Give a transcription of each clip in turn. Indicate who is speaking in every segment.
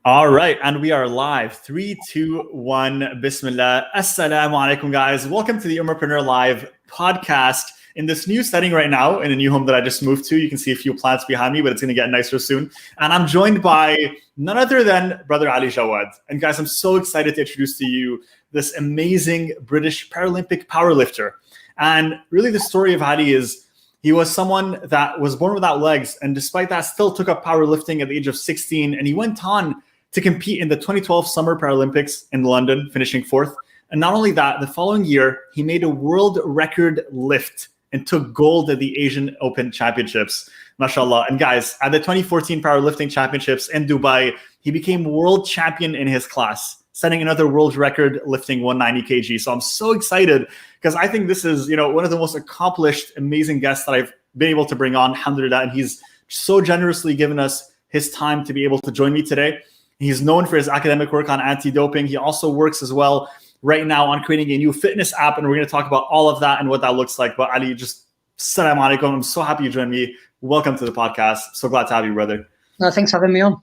Speaker 1: All right, and we are live. 3, 2, 1. Bismillah. Assalamu alaikum, guys. Welcome to the Ummahpreneur Live podcast in this new setting right now, in a new home that I just moved to. You can see a few plants behind me, but it's going to get nicer soon. And I'm joined by none other than Brother Ali Jawad. And guys, I'm so excited to introduce to you this amazing British Paralympic powerlifter. And really the story of Ali is he was someone that was born without legs, and despite that still took up powerlifting at the age of 16, and he went on to compete in the 2012 Summer Paralympics in London, finishing 4th. And not only that, the following year, he made a world record lift and took gold at the Asian Open Championships, mashallah. And guys, at the 2014 Powerlifting Championships in Dubai, he became world champion in his class, setting another world record lifting 190 kg. So I'm so excited because I think this is, one of the most accomplished, amazing guests that I've been able to bring on, alhamdulillah. And he's so generously given us his time to be able to join me today. He's known for his academic work on anti-doping. He also works as well right now on creating a new fitness app, and we're going to talk about all of that and what that looks like. But Ali, just Assalamu alaikum. I'm so happy you joined me. Welcome to the podcast. So glad to have you, brother.
Speaker 2: No, thanks for having me on.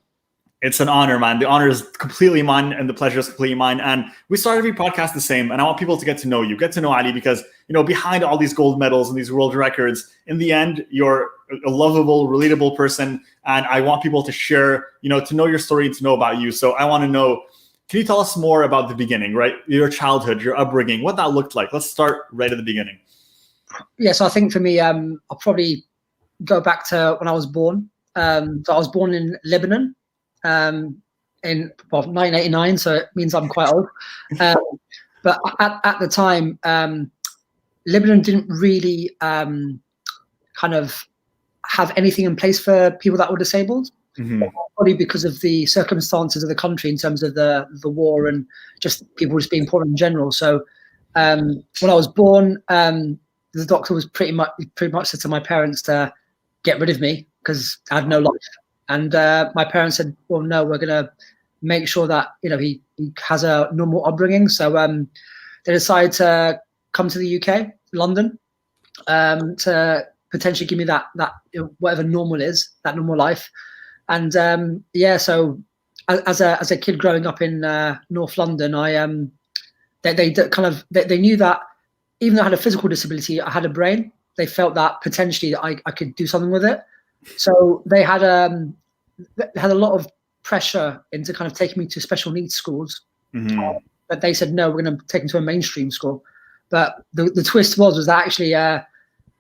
Speaker 1: It's an honor, man. The honor is completely mine and the pleasure is completely mine. And we start every podcast the same. And I want people to get to know you, get to know Ali, because, behind all these gold medals and these world records, in the end, you're a lovable, relatable person. And I want people to share, to know your story and to know about you. So I want to know, can you tell us more about the beginning, right? Your childhood, your upbringing, what that looked like. Let's start right at the beginning.
Speaker 2: Yeah, so I think for me, I'll probably go back to when I was born. So I was born in Lebanon. In 1989, so it means I'm quite old. But at the time, Lebanon didn't really kind of have anything in place for people that were disabled. Mm-hmm. Probably because of the circumstances of the country in terms of the war and just people just being poor in general. So when I was born, the doctor was pretty much said to my parents to get rid of me because I had no life. And my parents said, well, no, we're going to make sure that, he has a normal upbringing. So they decided to come to the UK, London, to potentially give me that whatever normal is, that normal life. And so as a kid growing up in North London, they knew that even though I had a physical disability, I had a brain. They felt that potentially I could do something with it. So they had a lot of pressure into kind of taking me to special needs schools. Mm-hmm. But they said, no, we're going to take them to a mainstream school. But the twist was that actually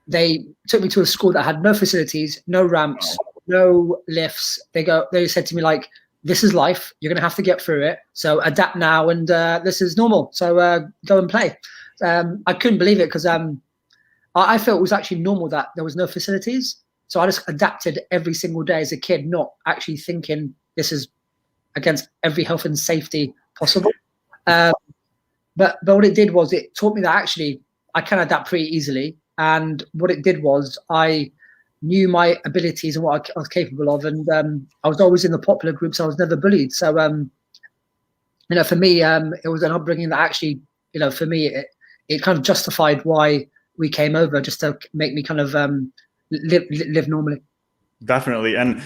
Speaker 2: they took me to a school that had no facilities, no ramps, no lifts. They said to me, like, this is life. You're going to have to get through it. So adapt now. And this is normal. So go and play. I couldn't believe it because I felt it was actually normal that there was no facilities. So I just adapted every single day as a kid, not actually thinking this is against every health and safety possible. But what it did was it taught me that actually I can adapt pretty easily. And what it did was I knew my abilities and what I was capable of. And I was always in the popular groups. I was never bullied. So, for me, it was an upbringing that actually, for me, it kind of justified why we came over, just to make me kind of live normally.
Speaker 1: Definitely. And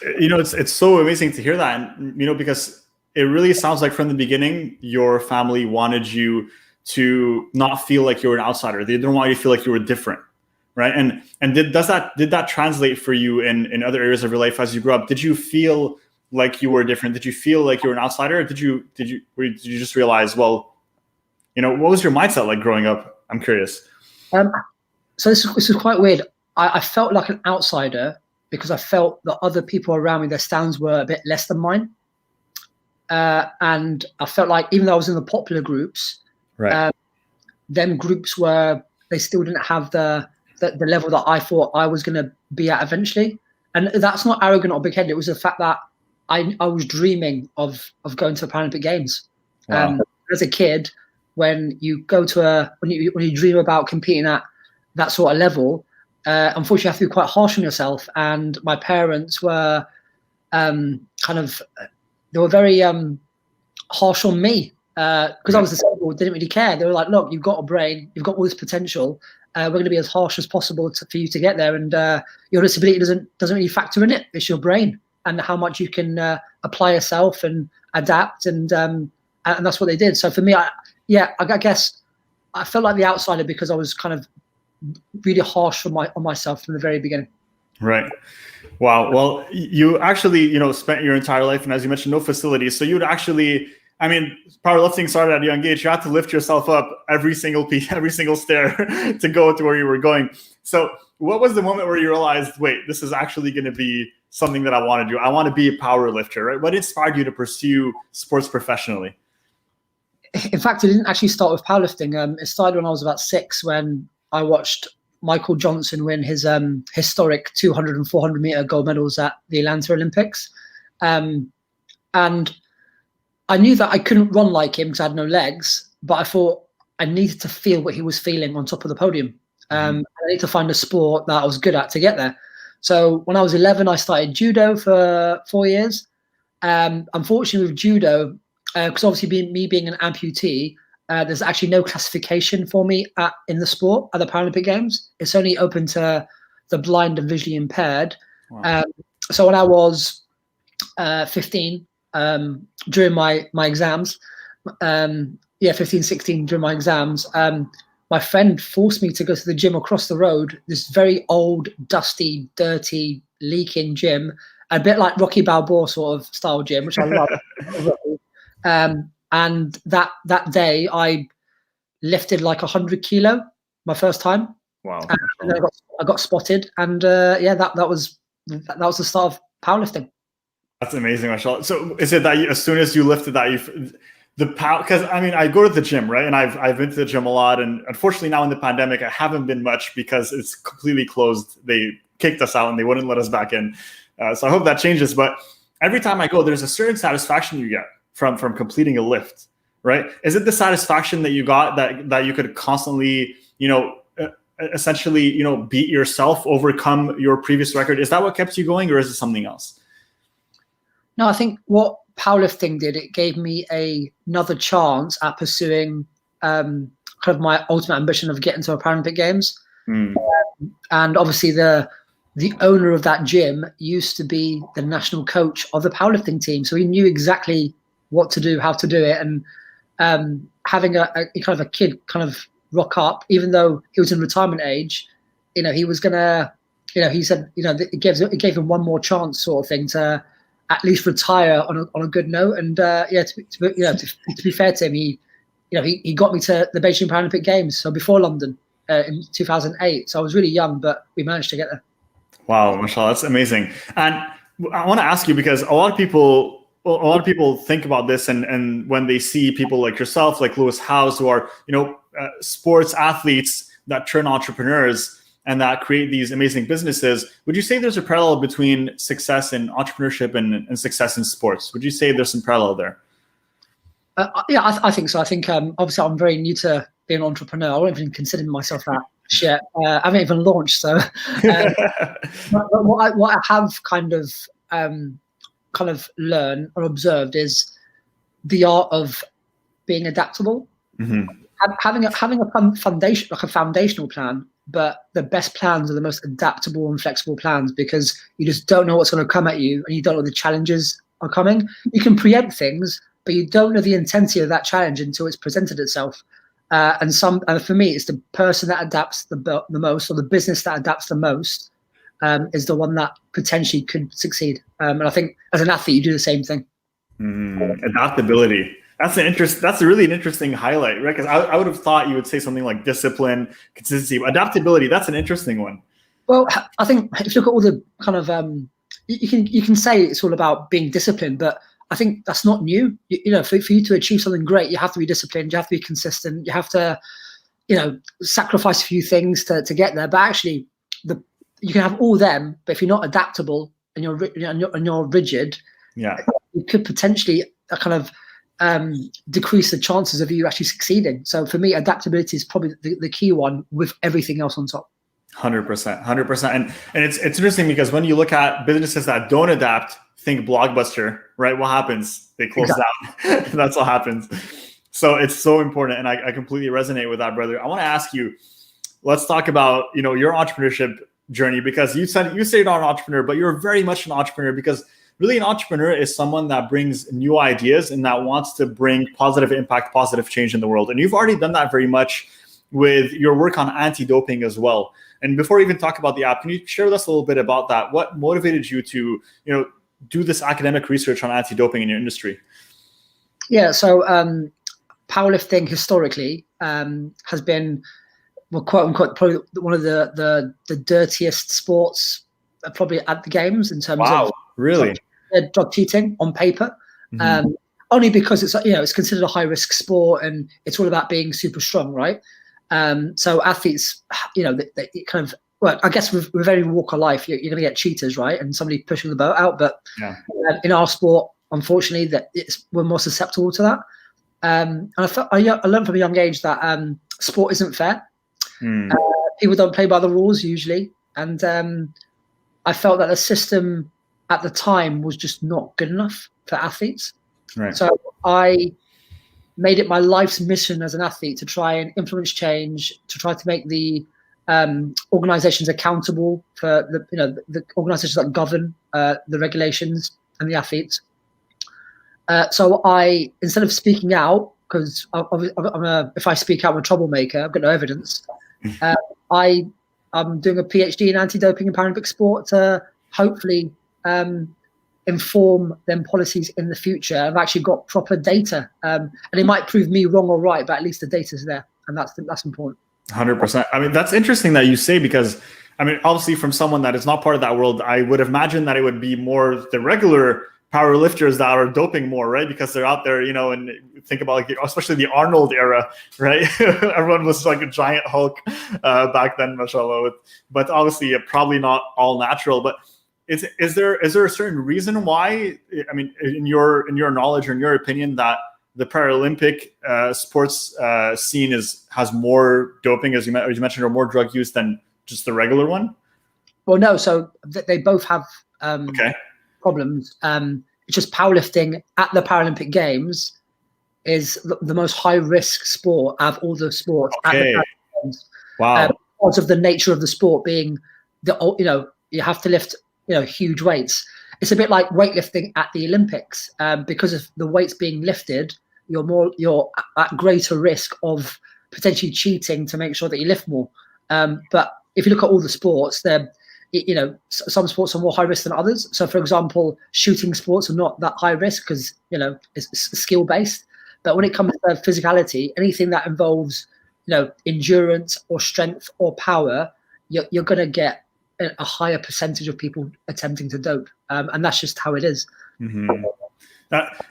Speaker 1: it's so amazing to hear that, and because it really sounds like from the beginning your family wanted you to not feel like you were an outsider. They didn't want you to feel like you were different, right? And did that translate for you in other areas of your life as you grew up? Did you feel like you were different? Did you feel like you were an outsider? Or did you just realize, well, what was your mindset like growing up? I'm curious.
Speaker 2: So this is quite weird. I felt like an outsider because I felt that other people around me, their stands were a bit less than mine. And I felt like even though I was in the popular groups, right, them groups they still didn't have the level that I thought I was going to be at eventually. And that's not arrogant or big-headed. It was the fact that I was dreaming of going to the Paralympic Games. Wow. As a kid, when you go to when you dream about competing at that sort of level, unfortunately, you have to be quite harsh on yourself. And my parents were they were very harsh on me because I was disabled. Didn't really care. They were like, "Look, you've got a brain. You've got all this potential. We're going to be as harsh as possible for you to get there. And your disability doesn't really factor in it. It's your brain." and how much you can apply yourself and adapt, and that's what they did. So for me, I guess I felt like the outsider because I was kind of really harsh on myself from the very beginning.
Speaker 1: Right. Wow. Well, you actually, spent your entire life, and as you mentioned, no facilities. So you would actually, powerlifting started at a young age. You had to lift yourself up every single stair to go to where you were going. So what was the moment where you realized, wait, this is actually going to be something that I want to do? I want to be a power lifter, right? What inspired you to pursue sports professionally?
Speaker 2: In fact, it didn't actually start with powerlifting. It started when I was about 6, when I watched Michael Johnson win his historic 200 and 400 meter gold medals at the Atlanta Olympics. And I knew that I couldn't run like him because I had no legs, but I thought I needed to feel what he was feeling on top of the podium. I need to find a sport that I was good at to get there. So when I was 11, I started judo for 4 years. Unfortunately with judo, because obviously me being an amputee, there's actually no classification for me in the sport at the Paralympic Games. It's only open to the blind and visually impaired. Wow. So when I was 15, during my exams, 15, 16, during my exams, my friend forced me to go to the gym across the road, this very old, dusty, dirty, leaking gym, a bit like Rocky Balboa sort of style gym, which I love. And that day I lifted like 100 kilo my first time.
Speaker 1: Wow.
Speaker 2: And then I got spotted, and that was the start of powerlifting.
Speaker 1: That's amazing, mashallah. So is it that as soon as you lifted that, because I go to the gym, right? And I've been to the gym a lot, and unfortunately now in the pandemic I haven't been much because it's completely closed. They kicked us out and they wouldn't let us back in. So I hope that changes. But every time I go, there's a certain satisfaction you get from completing a lift, right? Is it the satisfaction that you got that you could constantly, essentially, beat yourself, overcome your previous record? Is that what kept you going, or is it something else?
Speaker 2: No, I think what powerlifting did, it gave me another chance at pursuing kind of my ultimate ambition of getting to a Paralympic Games. And obviously the owner of that gym used to be the national coach of the powerlifting team. So he knew exactly what to do, how to do it. And having a kind of a kid kind of rock up, even though he was in retirement age, he was gonna, he said, it gave him one more chance sort of thing to at least retire on a good note. And to be fair to him, he got me to the Beijing Paralympic Games, so before London in 2008. So I was really young, but we managed to get there.
Speaker 1: Wow, mashallah, that's amazing. And I want to ask you, because a lot of people think about this, and when they see people like yourself, like Lewis Howes, who are sports athletes that turn entrepreneurs and that create these amazing businesses, would you say there's a parallel between success in entrepreneurship and success in sports? Would you say there's some parallel there?
Speaker 2: I think so. I think obviously I'm very new to being an entrepreneur. I don't even consider myself that shit. I haven't even launched. So but what I have kind of learned or observed is the art of being adaptable. Mm-hmm. Having a foundation, like a foundational plan, but the best plans are the most adaptable and flexible plans, because you just don't know what's going to come at you, and you don't know the challenges are coming. You can preempt things, but you don't know the intensity of that challenge until it's presented itself. And for me, it's the person that adapts the most, or the business that adapts the most, is the one that potentially could succeed. And I think as an athlete, you do the same thing.
Speaker 1: Adaptability. That's a really interesting highlight, right? Because I would have thought you would say something like discipline, consistency. Adaptability, that's an interesting one.
Speaker 2: Well, I think if you look at all the kind of you can say it's all about being disciplined, but I think that's not new. For you to achieve something great, you have to be disciplined, you have to be consistent, you have to, sacrifice a few things to get there. But actually, you can have all them, but if you're not adaptable and you're rigid, you could potentially kind of decrease the chances of you actually succeeding. So for me, adaptability is probably the key one, with everything else on top.
Speaker 1: 100%. And it's interesting, because when you look at businesses that don't adapt, think Blockbuster, right? What happens? They close down. That's what happens. So it's so important. And I completely resonate with that, brother. I want to ask you, let's talk about, your entrepreneurship journey, because you said you're not an entrepreneur, but you're very much an entrepreneur, because really an entrepreneur is someone that brings new ideas and that wants to bring positive impact, positive change in the world. And you've already done that very much with your work on anti-doping as well. And before we even talk about the app, can you share with us a little bit about that? What motivated you to, do this academic research on anti-doping in your industry?
Speaker 2: Yeah, so powerlifting historically has been, well, quote unquote, probably one of the dirtiest sports probably at the games in terms of
Speaker 1: really
Speaker 2: drug cheating on paper. Only because it's considered a high risk sport and it's all about being super strong, right? So athletes, they kind of, well, I guess with every walk of life, you're going to get cheaters, right? And somebody pushing the boat out. But in our sport, unfortunately, we're more susceptible to that. And I learned from a young age that sport isn't fair. People don't play by the rules usually. And I felt that the system at the time was just not good enough for athletes.
Speaker 1: Right.
Speaker 2: So I made it my life's mission as an athlete to try and influence change, to try to make the organizations accountable for the organizations that govern the regulations and the athletes. So I, instead of speaking out, because if I speak out, I'm a troublemaker, I've got no evidence. I'm doing a PhD in anti-doping and Paralympic sport to hopefully inform them policies in the future. I've actually got proper data, and it might prove me wrong or right, but at least the data's there, and that's important.
Speaker 1: 100%. I mean, that's interesting that you say, because I mean, obviously from someone that is not part of that world, I would imagine that it would be more the regular powerlifters that are doping more, right? Because they're out there, and think about especially the Arnold era, right? Everyone was like a giant Hulk back then, mashallah. But obviously, probably not all natural. But is there a certain reason why? I mean, in your knowledge or in your opinion, that the Paralympic sports scene has more doping, as you mentioned, or more drug use than just the regular one?
Speaker 2: Well, no. So they both have problems. It's just powerlifting at the Paralympic Games is the most high risk sport out of all the sports at the Paralympic Games.
Speaker 1: Wow.
Speaker 2: Because of the nature of the sport being you have to lift huge weights. It's a bit like weightlifting at the Olympics. Because of the weights being lifted, you're at greater risk of potentially cheating to make sure that you lift more. But if you look at all the sports, they're some sports are more high risk than others. So, for example, shooting sports are not that high risk because it's skill based. But when it comes to physicality, anything that involves endurance or strength or power, you're going to get a higher percentage of people attempting to dope, and that's just how it is.
Speaker 1: Mm-hmm.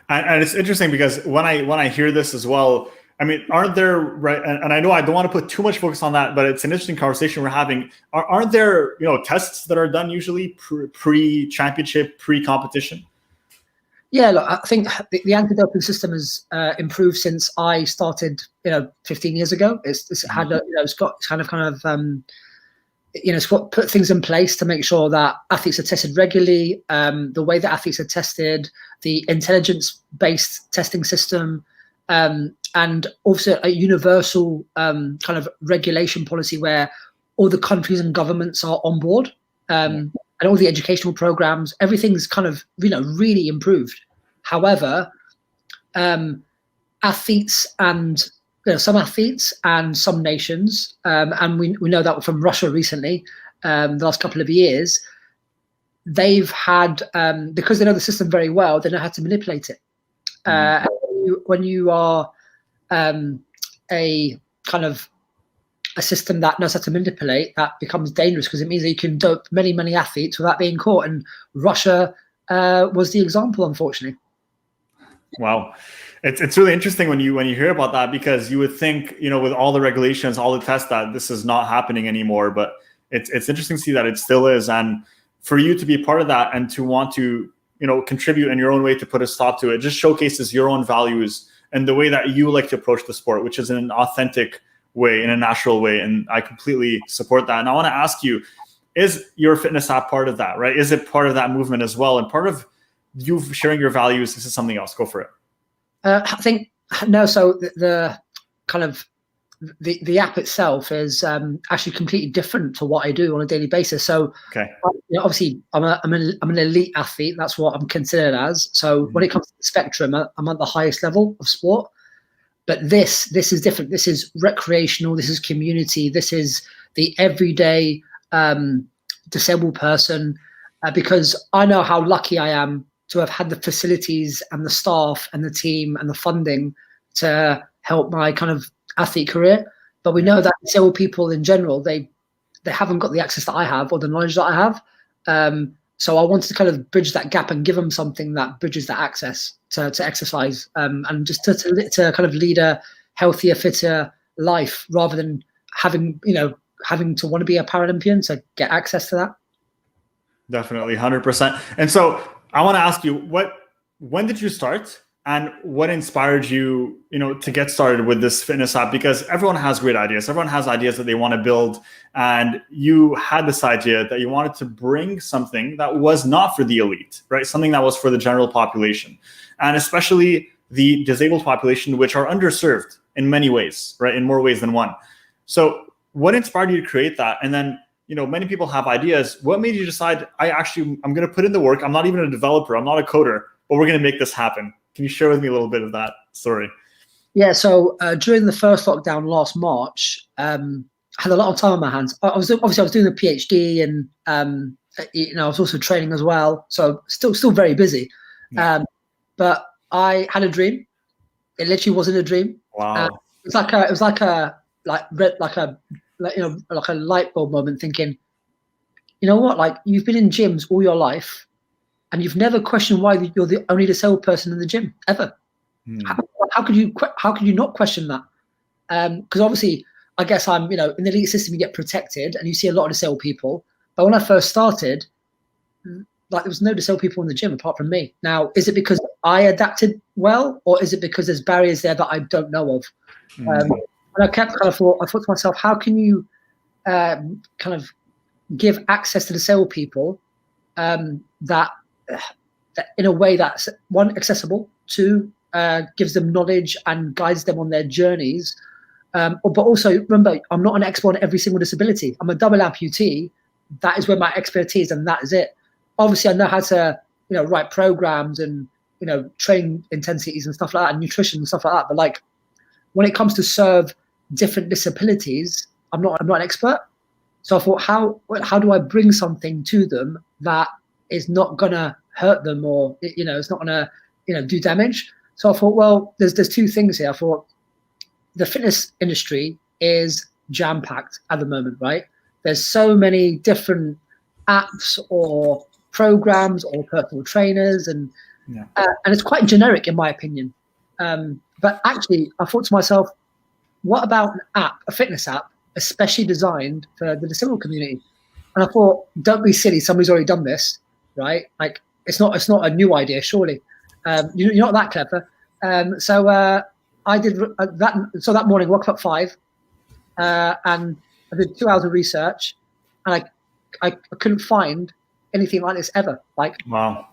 Speaker 1: And it's interesting because when I hear this as well, I mean, aren't there, right? And I know I don't want to put too much focus on that, but it's an interesting conversation we're having. Aren't there, tests that are done usually pre-championship, pre-competition?
Speaker 2: Yeah, look, I think the anti-doping system has improved since I started, 15 years ago. It's had, it's got kind of, it's got put things in place to make sure that athletes are tested regularly. The way that athletes are tested, the intelligence-based testing system. And also a universal kind of regulation policy where all the countries and governments are on board, and all the educational programs, everything's kind of really improved. However, athletes and some athletes and some nations, and we know that from Russia recently, the last couple of years, they've had because they know the system very well, they know how to manipulate it. When you are a kind of a system that knows how to manipulate, that becomes dangerous because it means that you can dope many athletes without being caught. And Russia was the example, unfortunately.
Speaker 1: Wow. It's really interesting when you hear about that, because you would think, with all the regulations, all the tests, that this is not happening anymore. But it's interesting to see that it still is. And for you to be part of that and to want to, contribute in your own way to put a stop to it, just showcases your own values and the way that you like to approach the sport, which is in an authentic way, in a natural way. And I completely support that. And I want to ask you, is your fitness app part of that, right? Is it part of that movement as well? And part of you sharing your values, this is something else. Go for it.
Speaker 2: I think, no. So the kind of the app itself is actually completely different to what I do on a daily basis. So obviously I'm an elite athlete. That's what I'm considered as. So when it comes to the spectrum, I'm at the highest level of sport. But this is different. This is recreational. This is community. This is the everyday disabled person, because I know how lucky I am to have had the facilities and the staff and the team and the funding to help my kind of athlete career. But we know that disabled people in general, they haven't got the access that I have or the knowledge that I have. So I wanted to kind of bridge that gap and give them something that bridges that access to exercise, and just to kind of lead a healthier, fitter life, rather than having to want to be a Paralympian to get access to that.
Speaker 1: Definitely, 100%. And so I want to ask you, when did you start? And what inspired you, to get started with this fitness app? Because everyone has great ideas. Everyone has ideas that they want to build. And you had this idea that you wanted to bring something that was not for the elite, right? Something that was for the general population, and especially the disabled population, which are underserved in many ways, right? In more ways than one. So what inspired you to create that? And then, many people have ideas. What made you decide, I'm going to put in the work. I'm not even a developer. I'm not a coder, but we're going to make this happen? Can you share with me a little bit of that story? Yeah.
Speaker 2: So during the first lockdown last March, I had a lot of time on my hands. I was doing a PhD, and I was also training as well. So still very busy. Yeah. But I had a dream. It literally wasn't a dream.
Speaker 1: Wow.
Speaker 2: It was like a light bulb moment, thinking, you know what? Like, you've been in gyms all your life, and you've never questioned why you're the only disabled person in the gym ever. How could you not question that? Because obviously, I guess in the elite system, you get protected, and you see a lot of disabled people. But when I first started, there was no disabled people in the gym apart from me. Now, is it because I adapted well, or is it because there's barriers there that I don't know of? And I thought to myself, how can you kind of give access to disabled people that in a way that's, one, accessible, two, gives them knowledge and guides them on their journeys. But also, remember, I'm not an expert on every single disability. I'm a double amputee. That is where my expertise, and that is it. Obviously, I know how to, write programs and, training intensities and stuff like that, and nutrition and stuff like that. But when it comes to serve different disabilities, I'm not an expert. So I thought, how do I bring something to them that is not gonna hurt them, or it's not gonna do damage? So I thought, well, there's two things here. I thought the fitness industry is jam-packed at the moment, right? There's so many different apps or programs or personal trainers, and it's quite generic in my opinion. But actually, I thought to myself, what about an app, a fitness app, especially designed for the disabled community? And I thought, don't be silly, somebody's already done this, right? It's not a new idea, surely. You're not that clever. So I did that. So that morning, woke up at 5, and I did 2 hours of research, and I couldn't find anything like this ever.
Speaker 1: Wow.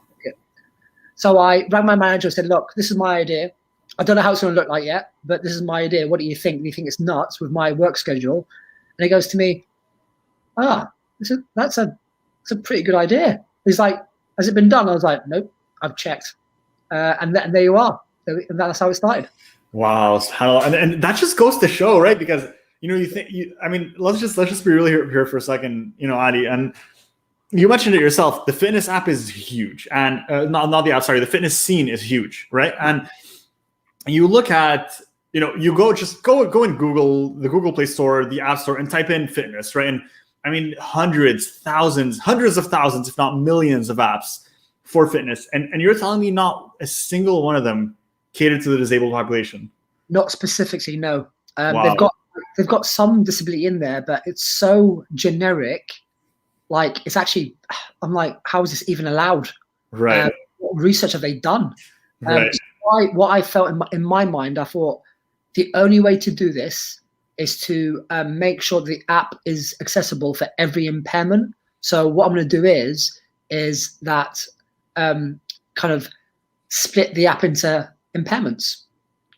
Speaker 2: So I rang my manager and said, look, this is my idea. I don't know how it's going to look like yet, but this is my idea. What do you think? Do you think it's nuts with my work schedule? And he goes to me, that's a pretty good idea. He's like, has it been done? I was like, nope, I've checked. And there you are. And that's how it started.
Speaker 1: Wow. And that just goes to show, right? Because, let's just be really here for a second, Adi. And you mentioned it yourself. The fitness app is huge. And not the app, sorry. The fitness scene is huge, right? And you look at, you go in Google, the Google Play Store, the App Store, and type in fitness, right? And hundreds of thousands, if not millions of apps for fitness. And you're telling me not a single one of them catered to the disabled population?
Speaker 2: Not specifically, no.
Speaker 1: Wow.
Speaker 2: They've got some disability in there, but it's so generic. It's actually, I'm like, how is this even allowed?
Speaker 1: Right.
Speaker 2: What research have they done?
Speaker 1: Right.
Speaker 2: What I felt in my mind, I thought the only way to do this is to make sure the app is accessible for every impairment. So what I'm going to do is that kind of split the app into impairments.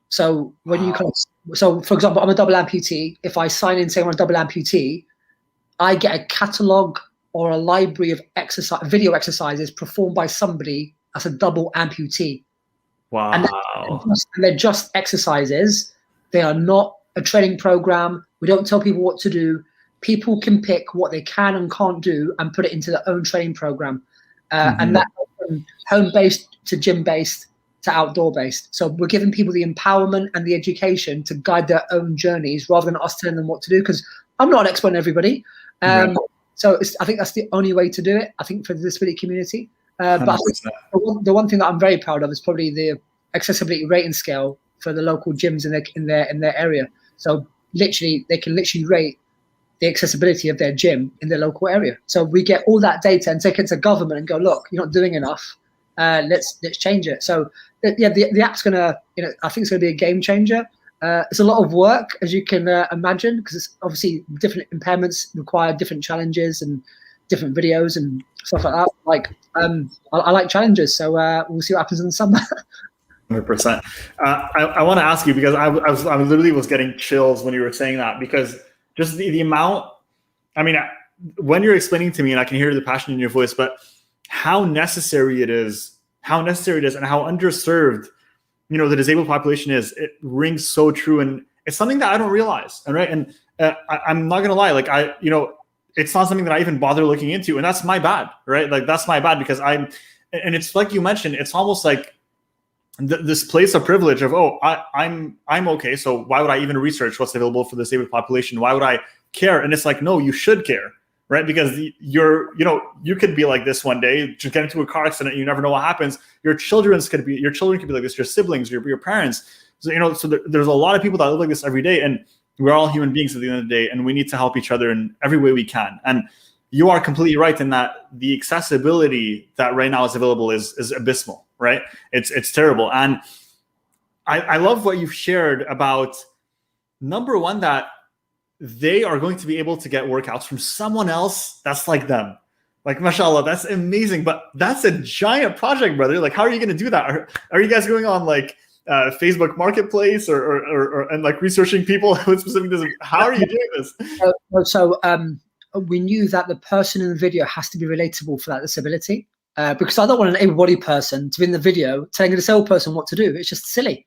Speaker 2: So when you kind of So for example, I'm a double amputee. If I sign in saying I'm a double amputee, I get a catalog or a library of video exercises performed by somebody as a double amputee.
Speaker 1: Wow.
Speaker 2: And they're just exercises. They are not a training program. We don't tell people what to do. People can pick what they can and can't do and put it into their own training program. And that's from home-based to gym-based to outdoor-based. So we're giving people the empowerment and the education to guide their own journeys rather than us telling them what to do, because I'm not an expert on everybody. So I think that's the only way to do it, I think, for the disability community. But I think the one thing that I'm very proud of is probably the accessibility rating scale for the local gyms in their area. So literally, they can literally rate the accessibility of their gym in their local area. So we get all that data and take it to government and go, look, you're not doing enough. Let's change it. So yeah, the app's gonna, I think it's gonna be a game changer. It's a lot of work, as you can imagine, because it's obviously different impairments require different challenges and different videos and stuff like that. Like I like challenges, so we'll see what happens in the summer.
Speaker 1: 100%. I want to ask you, because I literally was getting chills when you were saying that, because just the amount, I mean, when you're explaining to me, and I can hear the passion in your voice, but how necessary it is, and how underserved, the disabled population is, it rings so true. And it's something that I don't realize. And I'm not going to lie, like it's not something that I even bother looking into. And that's my bad, right? Like that's my bad, because and it's like you mentioned, it's almost like this place of privilege of, I'm okay, so why would I even research what's available for the disabled population? Why would I care? And it's like, no, you should care, right? Because you could be like this one day, just get into a car accident, you never know what happens. Your children could be like this, your siblings, your parents. So so there's a lot of people that live like this every day, and we're all human beings at the end of the day, and we need to help each other in every way we can. And you are completely right in that the accessibility that right now is available is abysmal, right? It's terrible. And I love what you've shared about, number one, that they are going to be able to get workouts from someone else that's like them. Like, mashallah, that's amazing. But that's a giant project, brother. Like, how are you going to do that? Are you guys going on like Facebook Marketplace or and like researching people with specific disabilities? How are you doing this?
Speaker 2: So we knew that the person in the video has to be relatable for that disability, because I don't want an able-bodied person to be in the video telling a disabled person what to do. It's just silly.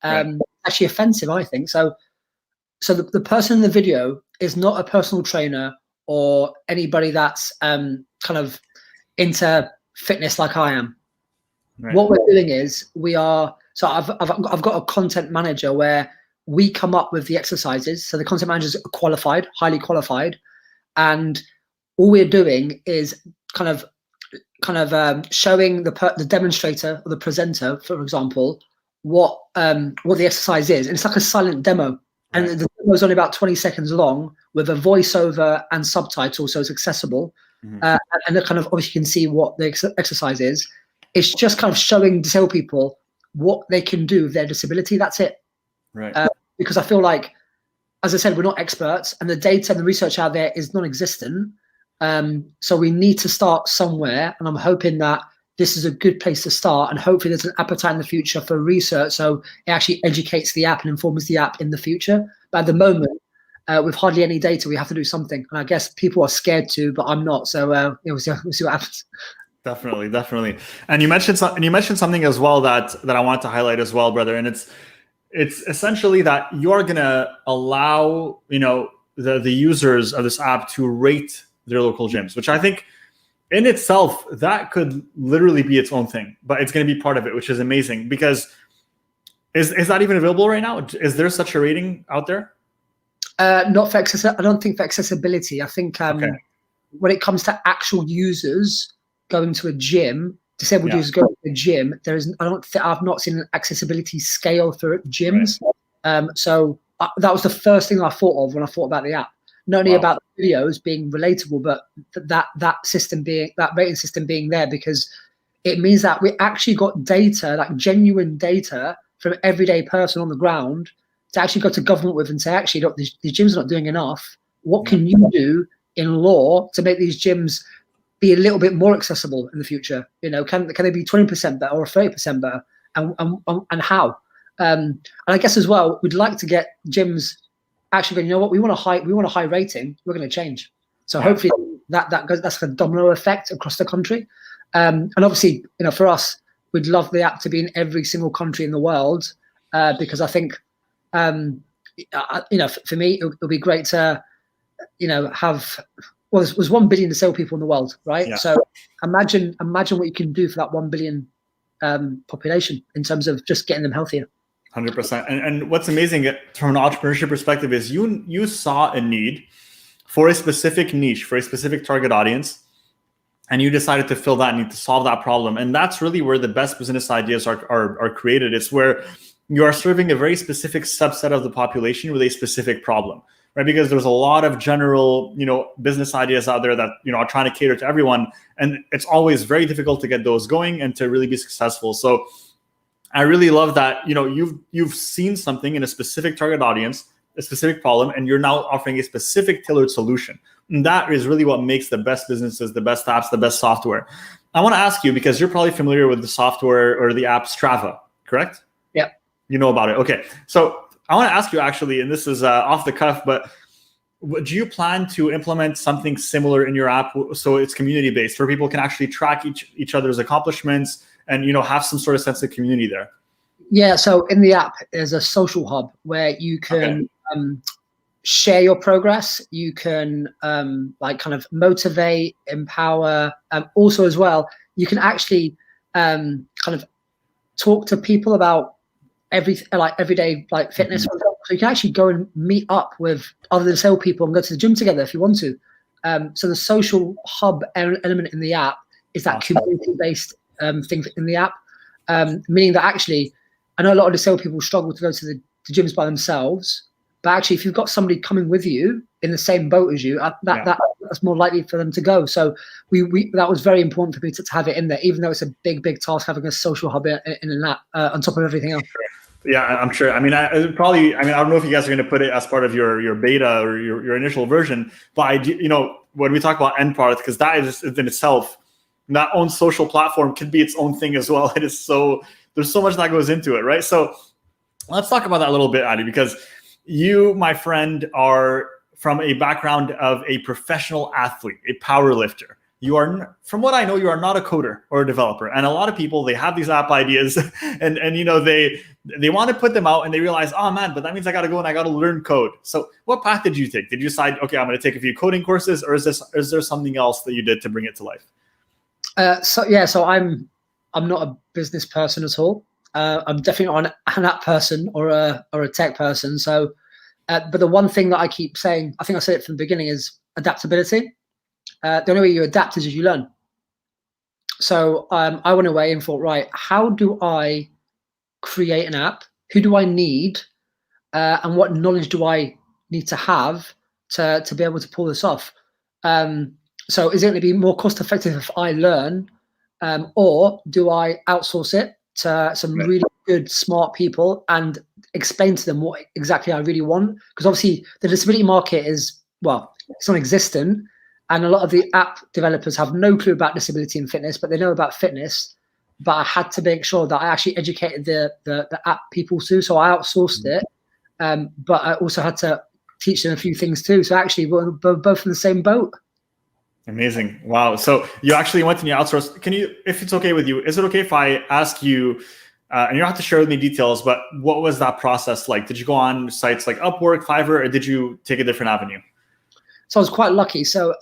Speaker 2: Actually offensive, I think. So the person in the video is not a personal trainer or anybody that's kind of into fitness like I am. Right. What we're doing is I've got a content manager where we come up with the exercises. So the content managers are qualified, highly qualified. And all we're doing is kind of showing the demonstrator or the presenter, for example, what the exercise is. And it's like a silent demo. Right. And the demo is only about 20 seconds long with a voiceover and subtitles, so it's accessible. And it kind of obviously you can see what the exercise is. It's just kind of showing disabled people what they can do with their disability. That's it. Right. Because I feel like, as I said, we're not experts, and the data and the research out there is non-existent. So we need to start somewhere, and I'm hoping that this is a good place to start, and hopefully there's an appetite in the future for research, so it actually educates the app and informs the app in the future. But at the moment, with hardly any data, we have to do something, and I guess people are scared to, but I'm not. So we'll see what happens.
Speaker 1: Definitely. And you mentioned something as well that I wanted to highlight as well, brother, and it's essentially that you're going to allow, the users of this app to rate their local gyms, which I think in itself, that could literally be its own thing, but it's going to be part of it, which is amazing. Because is that even available right now? Is there such a rating out there?
Speaker 2: Not for accessibility. I don't think for accessibility. I think when it comes to actual users going to a gym, disabled users going to a gym, I've not seen an accessibility scale for gyms. Right. So that was the first thing I thought of when I thought about the app. Not only about the videos being relatable, but that rating system being there, because it means that we actually got data, like genuine data from an everyday person on the ground, to actually go to government with and say, actually, look, these gyms are not doing enough. What can you do in law to make these gyms be a little bit more accessible in the future? Can they be 20% better or 30% better, and how? And I guess as well, we'd like to get gyms actually going, you know what, we want a high rating, we're going to change. So hopefully that goes, that's a domino effect across the country. And obviously, for us, we'd love the app to be in every single country in the world, because I think, for me, it'll be great to, have, well, there's 1 billion disabled people in the world, right?
Speaker 1: Yeah.
Speaker 2: So imagine what you can do for that 1 billion population in terms of just getting them healthier.
Speaker 1: 100%. And what's amazing from an entrepreneurship perspective is you saw a need for a specific niche, for a specific target audience, and you decided to fill that need, to solve that problem. And that's really where the best business ideas are created. It's where you are serving a very specific subset of the population with a specific problem, right? Because there's a lot of general, business ideas out there that, are trying to cater to everyone. And it's always very difficult to get those going and to really be successful. So I really love that, you've seen something in a specific target audience, a specific problem, and you're now offering a specific tailored solution. And that is really what makes the best businesses, the best apps, the best software. I want to ask you, because you're probably familiar with the software or the app Strava, correct?
Speaker 2: Yeah.
Speaker 1: You know about it. Okay. So I want to ask you actually, and this is off the cuff, but do you plan to implement something similar in your app so it's community-based, where people can actually track each other's accomplishments and, have some sort of sense of community there?
Speaker 2: Yeah. So in the app, there's a social hub where you can share your progress. You can kind of motivate, empower. Also as well, you can actually kind of talk to people about everyday fitness.
Speaker 1: Mm-hmm.
Speaker 2: So you can actually go and meet up with other disabled people and go to the gym together if you want to. So the social hub element in the app is that community-based thing in the app, meaning that actually, I know a lot of disabled people struggle to go to the gyms by themselves, but actually if you've got somebody coming with you in the same boat as you, that's more likely for them to go. So we that was very important for me to have it in there, even though it's a big task having a social hub in an app on top of everything else.
Speaker 1: Yeah, I'm sure. I mean, I don't know if you guys are going to put it as part of your beta or your initial version, but when we talk about end product, because that is in itself, that own social platform could be its own thing as well. It is there's so much that goes into it, right? So let's talk about that a little bit, Adi, because you, my friend, are from a background of a professional athlete, a power lifter. You are, from what I know, you are not a coder or a developer. And a lot of people, they have these app ideas and they want to put them out and they realize, oh man, but that means I got to go and I got to learn code. So what path did you take? Did you decide, okay, I'm going to take a few coding courses, or is there something else that you did to bring it to life?
Speaker 2: So I'm not a business person at all. I'm definitely not an app person or a tech person. So, but the one thing that I keep saying, I think I said it from the beginning, is adaptability. The only way you adapt is as you learn. So I went away and thought, right, how do I create an app? Who do I need? And what knowledge do I need to have to be able to pull this off? So is it going to be more cost effective if I learn, or do I outsource it to some really good, smart people and explain to them what exactly I really want? Because obviously the disability market is, it's non-existent. And a lot of the app developers have no clue about disability and fitness, but they know about fitness. But I had to make sure that I actually educated the app people too. So I outsourced it, but I also had to teach them a few things too. So actually we're both in the same boat.
Speaker 1: Amazing. Wow. So you actually went and you outsourced. Can you, if it's okay with you, is it okay if I ask you, and you don't have to share with me details, but what was that process like? Did you go on sites like Upwork, Fiverr, or did you take a different avenue?
Speaker 2: So I was quite lucky. So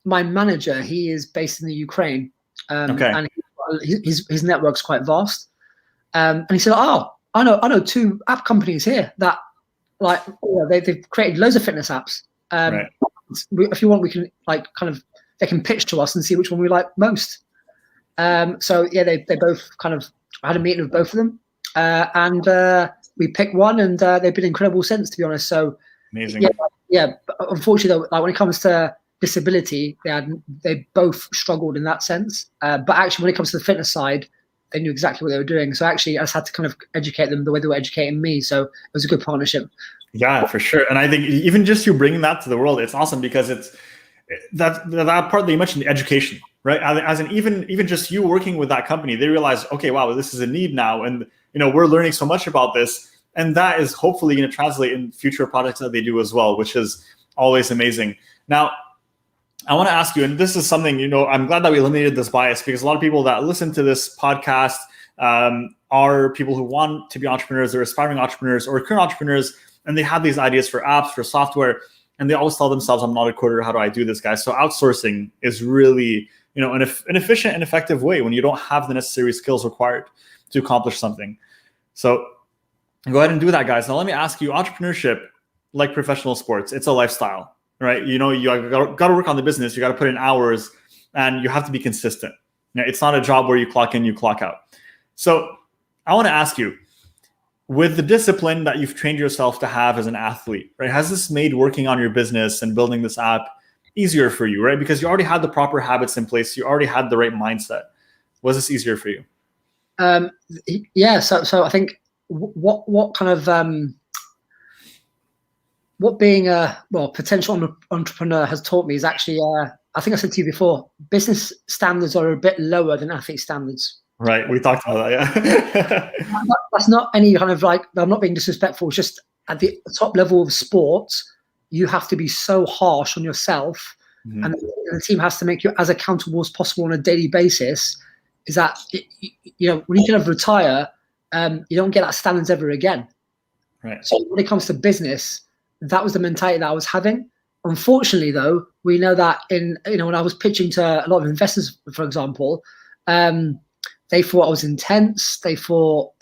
Speaker 2: my manager, he is based in the Ukraine, and his network's quite vast. And he said, "Oh, I know 2 app companies here that they've created loads of fitness apps.
Speaker 1: Right.
Speaker 2: If you want, we can they can pitch to us and see which one we like most." So yeah, they both I had a meeting with both of them, and we picked one, and they've been incredible since, to be honest. So
Speaker 1: amazing.
Speaker 2: Yeah, but unfortunately, though, when it comes to disability, they both struggled in that sense. But actually, when it comes to the fitness side, they knew exactly what they were doing. So actually, I just had to educate them the way they were educating me. So it was a good partnership.
Speaker 1: Yeah, for sure. And I think even just you bringing that to the world, it's awesome, because it's that part that you mentioned, the education, right? As in even just you working with that company, they realize, okay, wow, this is a need now, and we're learning so much about this, and that is hopefully going to translate in future products that they do as well, which is always amazing. Now, I want to ask you, and this is something, I'm glad that we eliminated this bias, because a lot of people that listen to this podcast are people who want to be entrepreneurs, they're aspiring entrepreneurs or current entrepreneurs, and they have these ideas for apps, for software, and they always tell themselves, I'm not a coder, how do I do this, guys? So outsourcing is really, an efficient and effective way when you don't have the necessary skills required to accomplish something. So go ahead and do that, guys. Now, let me ask you, entrepreneurship, like professional sports, it's a lifestyle, right? You got to work on the business, you got to put in hours, and you have to be consistent. It's not a job where you clock in, you clock out. So I want to ask you, with the discipline that you've trained yourself to have as an athlete, right? Has this made working on your business and building this app easier for you, right? Because you already had the proper habits in place, you already had the right mindset. Was this easier for you?
Speaker 2: Yeah. So I think what kind of what being a potential entrepreneur has taught me is actually, I think I said to you before, business standards are a bit lower than athlete standards.
Speaker 1: Right. We talked about that. Yeah.
Speaker 2: That's not any kind of like, I'm not being disrespectful. It's just at the top level of sports, you have to be so harsh on yourself, and the team has to make you as accountable as possible on a daily basis. Is that, when you kind of retire, you don't get that standards ever again.
Speaker 1: Right.
Speaker 2: So when it comes to business, that was the mentality that I was having. Unfortunately, though, we know that when I was pitching to a lot of investors, for example, they thought I was intense. They thought,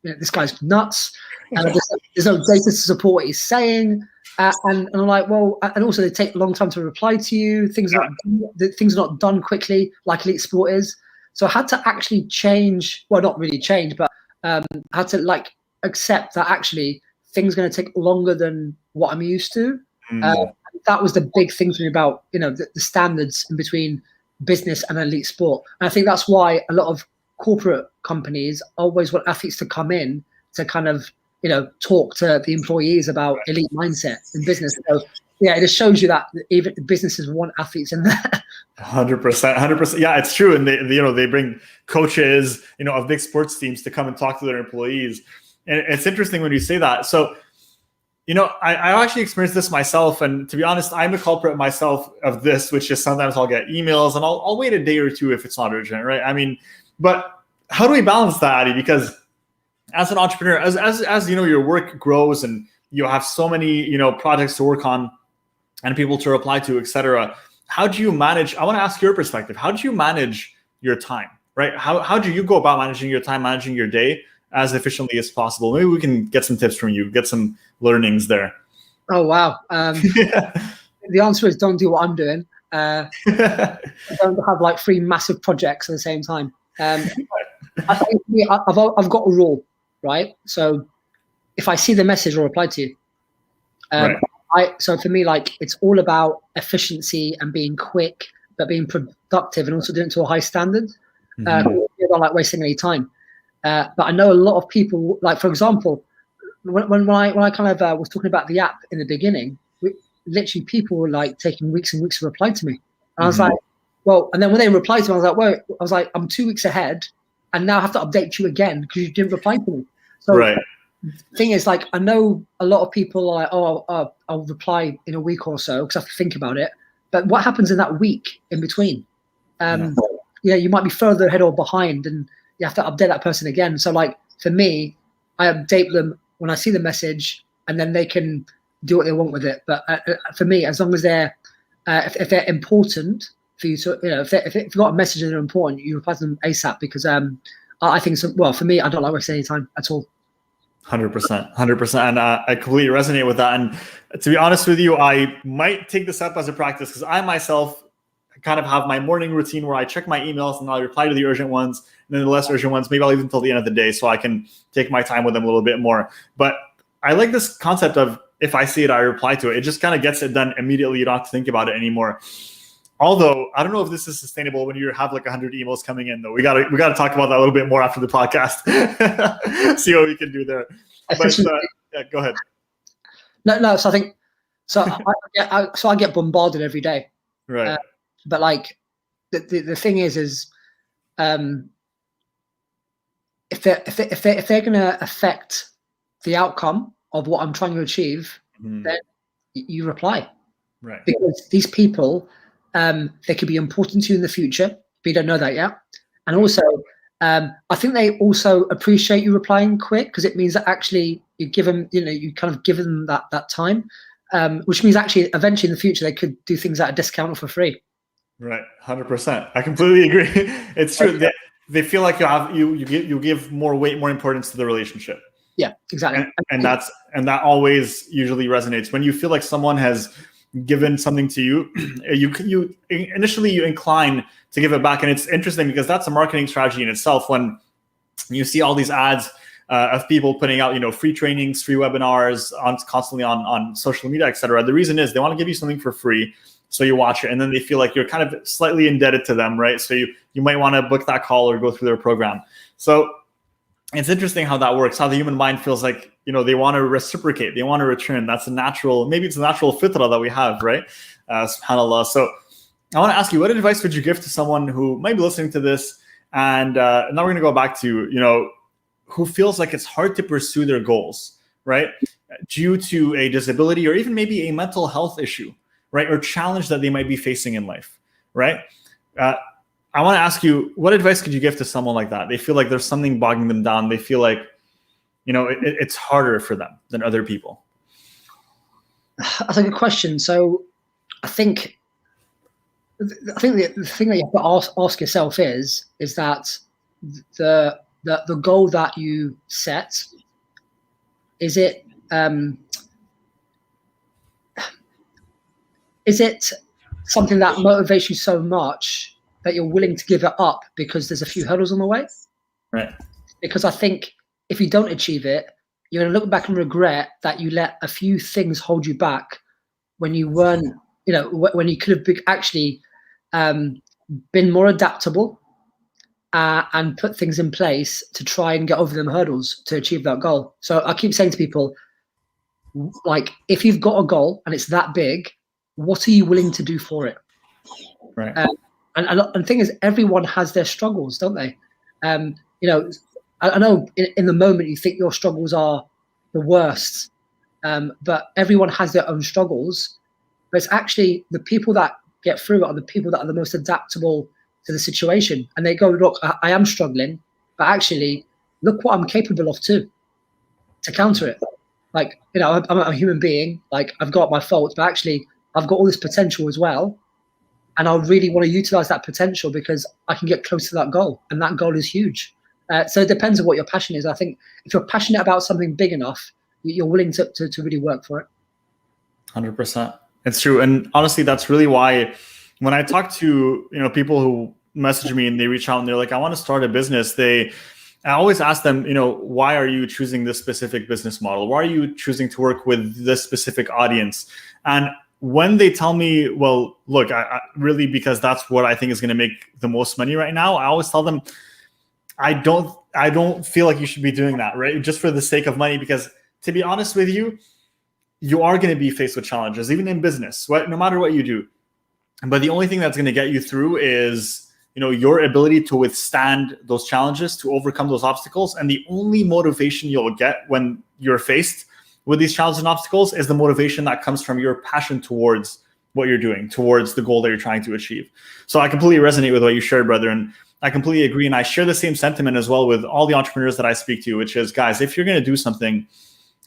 Speaker 2: this guy's nuts. There's no data to support what he's saying. And I'm like, well, and also they take a long time to reply to you. Things are not done quickly like elite sport is. So I had to actually change, well, not really change, but I had to accept that actually things are going to take longer than what I'm used to. That was the big thing for me about, the standards in between business and elite sport. And I think that's why a lot of corporate companies always want athletes to come in to kind of, talk to the employees about elite mindset in business. So yeah, it just shows you that even the businesses want athletes in there.
Speaker 1: 100%. Yeah, it's true. And they bring coaches, of big sports teams to come and talk to their employees. And it's interesting when you say that. So, I actually experienced this myself. And to be honest, I'm a culprit myself of this, which is sometimes I'll get emails and I'll wait a day or two if it's not urgent, right? I mean, but how do we balance that, Adi? Because as an entrepreneur, as your work grows and you have so many, projects to work on and people to reply to, etc. How do you manage? I want to ask your perspective. How do you manage your time, right? How do you go about managing your time, managing your day as efficiently as possible? Maybe we can get some tips from you, get some learnings there.
Speaker 2: Oh, wow. The answer is don't do what I'm doing. Don't have 3 massive projects at the same time. I think I've got a rule, right? So if I see the message, I'll reply to you. Right. So for me, it's all about efficiency and being quick, but being productive and also doing it to a high standard. I don't like wasting any time. But I know a lot of people, for example, when I kind of was talking about the app in the beginning, literally people were taking weeks and weeks to reply to me. And I was like, well, and then when they replied to me, I was like, I'm 2 weeks ahead and now I have to update you again because you didn't reply to me. So
Speaker 1: right.
Speaker 2: The thing is, I know a lot of people are like, I'll reply in a week or so because I have to think about it. But what happens in that week in between? You might be further ahead or behind and you have to update that person again. So for me, I update them when I see the message and then they can do what they want with it. But for me, as long as they're, if they're important for you to, if you've got a message and they're important, you reply to them ASAP because I think, for me, I don't like wasting any time at all.
Speaker 1: 100%. And I completely resonate with that. And to be honest with you, I might take this up as a practice because I myself kind of have my morning routine where I check my emails and I'll reply to the urgent ones, and then the less urgent ones, maybe I'll leave them until the end of the day so I can take my time with them a little bit more. But I like this concept of if I see it, I reply to it. It just kind of gets it done immediately. You don't have to think about it anymore. Although I don't know if this is sustainable when you have 100 emails coming in, though. We gotta talk about that a little bit more after the podcast. See what we can do there. But yeah, go ahead.
Speaker 2: No. So I think I get bombarded every day.
Speaker 1: Right.
Speaker 2: But the thing is if they're going to affect the outcome of what I'm trying to achieve, then you reply.
Speaker 1: Right.
Speaker 2: Because these people, they could be important to you in the future, but you don't know that yet. And also, I think they also appreciate you replying quick, because it means that actually you give them, you kind of give them that time, which means actually eventually in the future they could do things at a discount or for free.
Speaker 1: Right, 100%. I completely agree. It's true. They feel like you give more weight, more importance to the relationship.
Speaker 2: Yeah, exactly.
Speaker 1: And that always usually resonates when you feel like someone has given something to you. You initially you incline to give it back, and it's interesting because that's a marketing strategy in itself. When you see all these ads of people putting out free trainings, free webinars constantly on social media, etc. The reason is they want to give you something for free, so you watch it, and then they feel like you're kind of slightly indebted to them, right? So you might want to book that call or go through their program. So it's interesting how that works, how the human mind feels like, they want to reciprocate, they want to return. That's maybe it's a natural fitra that we have, right? SubhanAllah. So I want to ask you, what advice would you give to someone who might be listening to this, and now we're going to go back to, who feels like it's hard to pursue their goals, right? Due to a disability or even maybe a mental health issue, right? Or challenge that they might be facing in life, right? I want to ask you, what advice could you give to someone like that? They feel like there's something bogging them down. They feel like, it's harder for them than other people.
Speaker 2: That's a good question. So I think the thing that you have to ask yourself is that the goal that you set, is it something that motivates you so much that you're willing to give it up because there's a few hurdles on the way?
Speaker 1: Right. Because
Speaker 2: I think if you don't achieve it, you're going to look back and regret that you let a few things hold you back when you weren't, when you could have actually been more adaptable and put things in place to try and get over them hurdles to achieve that goal. So I keep saying to people, like, if you've got a goal and it's that big, what are you willing to do for it?
Speaker 1: Right.
Speaker 2: And the thing is, everyone has their struggles, don't they? I know in the moment you think your struggles are the worst, but everyone has their own struggles. But it's actually the people that get through it are the people that are the most adaptable to the situation. And they go, look, I am struggling, but actually, look what I'm capable of too, to counter it. Like, I'm a human being, like I've got my faults, but actually I've got all this potential as well. And I really want to utilize that potential because I can get close to that goal. And that goal is huge. So it depends on what your passion is. I think if you're passionate about something big enough, you're willing to really work for it.
Speaker 1: 100%. It's true. And honestly, that's really why when I talk to, people who message me and they reach out and they're like, I want to start a business, I always ask them, why are you choosing this specific business model? Why are you choosing to work with this specific audience? And when they tell me, well, look, I really, because that's what I think is going to make the most money right now, I always tell them, I don't feel like you should be doing that, right? Just for the sake of money, because to be honest with you, you are going to be faced with challenges, even in business, no matter what you do. But the only thing that's going to get you through is, your ability to withstand those challenges, to overcome those obstacles. And the only motivation you'll get when you're faced with these challenges and obstacles is the motivation that comes from your passion towards what you're doing, towards the goal that you're trying to achieve. So I completely resonate with what you shared, brother. And I completely agree. And I share the same sentiment as well with all the entrepreneurs that I speak to, which is, guys, if you're going to do something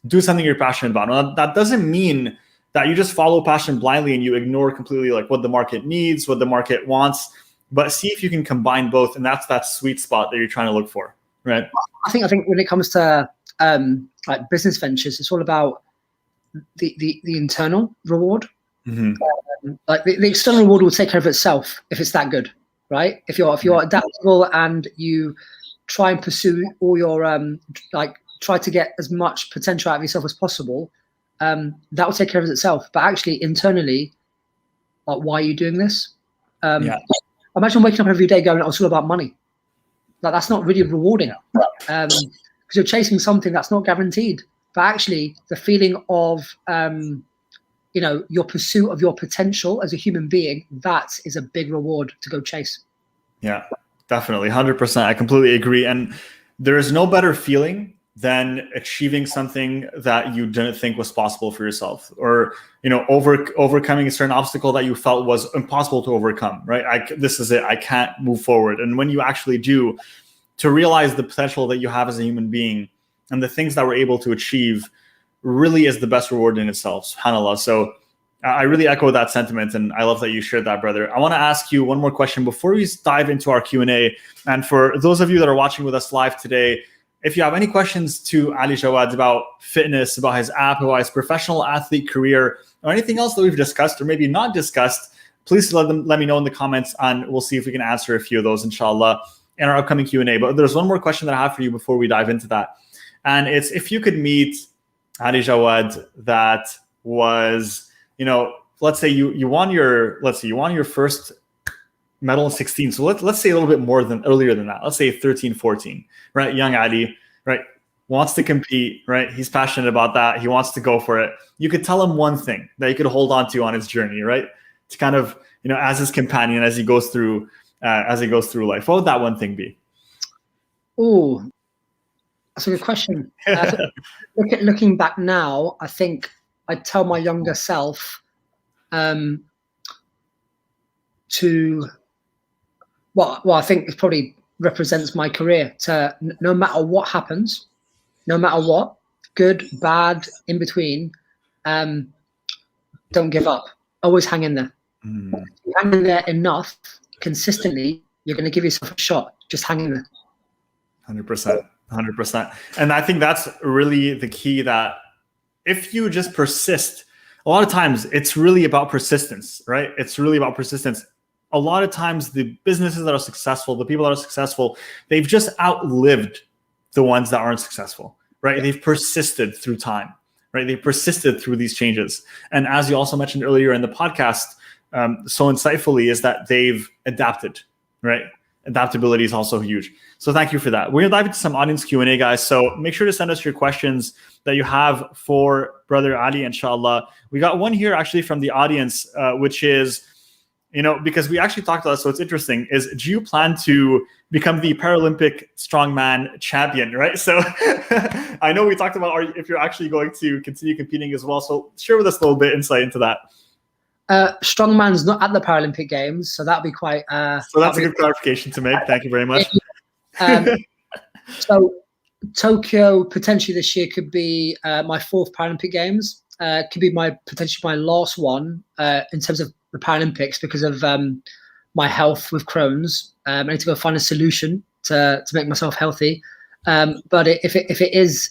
Speaker 1: you're passionate about. Now, that doesn't mean that you just follow passion blindly and you ignore completely like what the market needs, what the market wants, but see if you can combine both. And that's that sweet spot that you're trying to look for, right?
Speaker 2: I think when it comes to like business ventures, it's all about the internal reward.
Speaker 1: Mm-hmm.
Speaker 2: Like the external reward will take care of itself if it's that good, right? If you're adaptable and you try and pursue all your try to get as much potential out of yourself as possible, that will take care of itself. But actually, internally, like, why are you doing this? Imagine waking up every day going, it's all about money. Like, that's not really rewarding, because you're chasing something that's not guaranteed. But actually, the feeling of your pursuit of your potential as a human being, that is a big reward to go chase.
Speaker 1: Yeah, definitely. 100%. I completely agree. And there is no better feeling than achieving something that you didn't think was possible for yourself, or, overcoming a certain obstacle that you felt was impossible to overcome, right? This is it. I can't move forward. And when you actually do, to realize the potential that you have as a human being and the things that we're able to achieve really is the best reward in itself, subhanAllah. So I really echo that sentiment, and I love that you shared that, brother. I want to ask you one more question before we dive into our Q&A. And for those of you that are watching with us live today, if you have any questions to Ali Jawad about fitness, about his app, about his professional athlete career, or anything else that we've discussed or maybe not discussed, please let me know in the comments, and we'll see if we can answer a few of those, inshallah, in our upcoming Q&A. But there's one more question that I have for you before we dive into that. And it's, if you could meet Ali Jawad that was, let's say you won your first medal in 16. So let's say a little bit earlier than that. Let's say 13, 14, right? Young Ali, right? Wants to compete, right? He's passionate about that. He wants to go for it. You could tell him one thing that he could hold on to on his journey, right? To kind of, as his companion, as he goes through life. What would that one thing be?
Speaker 2: Oh, that's a good question. Looking back now, I think I'd tell my younger self I think it probably represents my career, to no matter what happens, no matter what, good, bad, in between, don't give up. Always hang in there. If you hang in there enough, consistently, you're going to give yourself a shot. Just hang in there. 100%.
Speaker 1: 100%. And I think that's really the key, that if you just persist, a lot of times it's really about persistence, right? It's really about persistence. A lot of times the businesses that are successful, the people that are successful, they've just outlived the ones that aren't successful, right? They've persisted through time, right? They persisted through these changes. And as you also mentioned earlier in the podcast, so insightfully, is that they've adapted, right? Adaptability is also huge. So thank you for that. We're going to dive into some audience Q&A, guys. So make sure to send us your questions that you have for Brother Ali, inshallah. We got one here actually from the audience, which is, because we actually talked about this, so it's interesting, is do you plan to become the Paralympic strongman champion, right? So I know we talked about if you're actually going to continue competing as well. So share with us a little bit insight into that.
Speaker 2: Strongman's not at the Paralympic Games, so that'd be quite...
Speaker 1: so that's a good clarification to make. Thank you very much.
Speaker 2: So Tokyo potentially this year could be my 4th Paralympic Games. Could be potentially my last one in terms of the Paralympics, because of my health with Crohn's. I need to go find a solution to make myself healthy. But if it is